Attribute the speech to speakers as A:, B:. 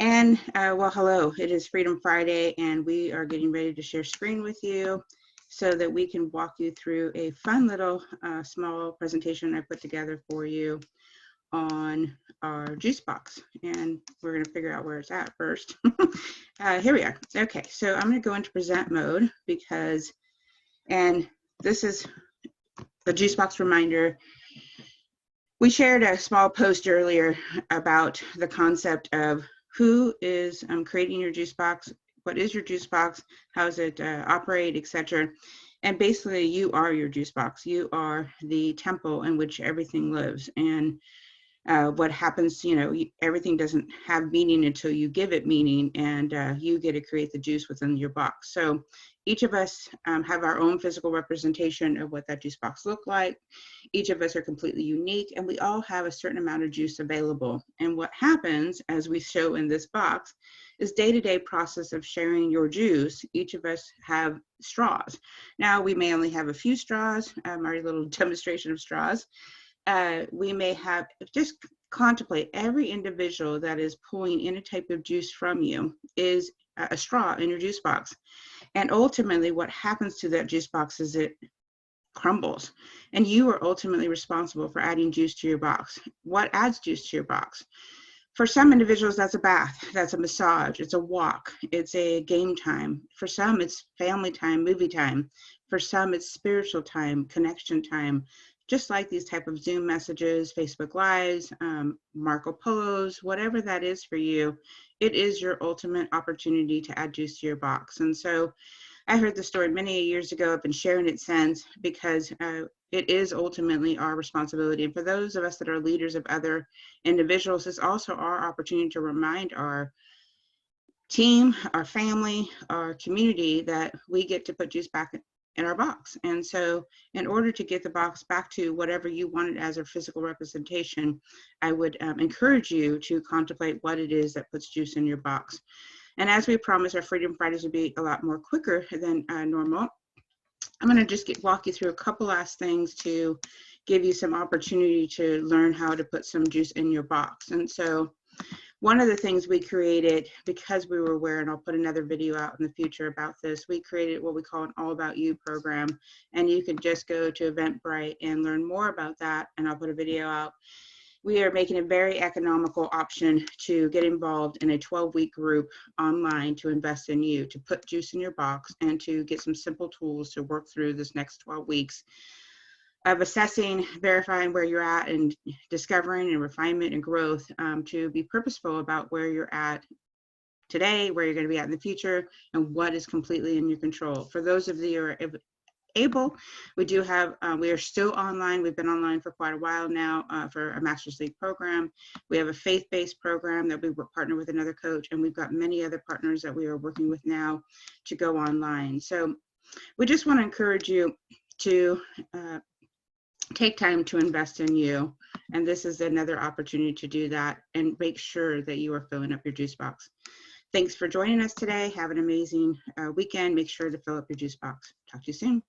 A: Well, hello, it is Freedom Friday, and we are getting ready to share screen with you so that we can walk you through a fun little small presentation I put together for you on our juice box. And we're going to figure out where it's at first. Here we are. Okay, so I'm going to go into present mode and this is the juice box reminder. We shared a small post earlier about the concept of who is creating your juice box, what is your juice box, how does it operate, etc. And basically, you are your juice box. You are the temple in which everything lives. And what happens, everything doesn't have meaning until you give it meaning, and you get to create the juice within your box. So each of us have our own physical representation of what that juice box look like. Each of us are completely unique, and we all have a certain amount of juice available. And what happens, as we show in this box, is day-to-day process of sharing your juice. Each of us have straws. Now, we may only have a few straws, our little demonstration of straws. We may have, just contemplate, every individual that is pulling any type of juice from you is a straw in your juice box. And ultimately what happens to that juice box is it crumbles, and you are ultimately responsible for adding juice to your box. What adds juice to your box? For some individuals, that's a bath, that's a massage, it's a walk, it's a game time. For some, it's family time, movie time. For some, it's spiritual time, connection time. Just like these type of Zoom messages, Facebook Lives, Marco Polos, whatever that is for you, it is your ultimate opportunity to add juice to your box. And so I heard the story many years ago. I've been sharing it since, because it is ultimately our responsibility. And for those of us that are leaders of other individuals, it's also our opportunity to remind our team, our family, our community that we get to put juice back in our box. And so in order to get the box back to whatever you wanted as a physical representation, I would encourage you to contemplate what it is that puts juice in your box. And as we promised, our Freedom Fridays would be a lot more quicker than normal. I'm going to just walk you through a couple last things to give you some opportunity to learn how to put some juice in your box. And so one of the things we created, because we were aware, and I'll put another video out in the future about this, we created what we call an All About You program. And you can just go to Eventbrite and learn more about that, and I'll put a video out. We are making a very economical option to get involved in a 12-week group online to invest in you, to put juice in your box, and to get some simple tools to work through this next 12 weeks of assessing, verifying where you're at, and discovering and refinement and growth, to be purposeful about where you're at today, where you're going to be at in the future, and what is completely in your control. For those of you who are able, we do have, we are still online. We've been online for quite a while now for a Master's League program. We have a faith-based program that we partner with another coach, and we've got many other partners that we are working with now to go online. So we just want to encourage you to take time to invest in you. And this is another opportunity to do that and make sure that you are filling up your juice box. Thanks for joining us today. Have an amazing weekend. Make sure to fill up your juice box. Talk to you soon.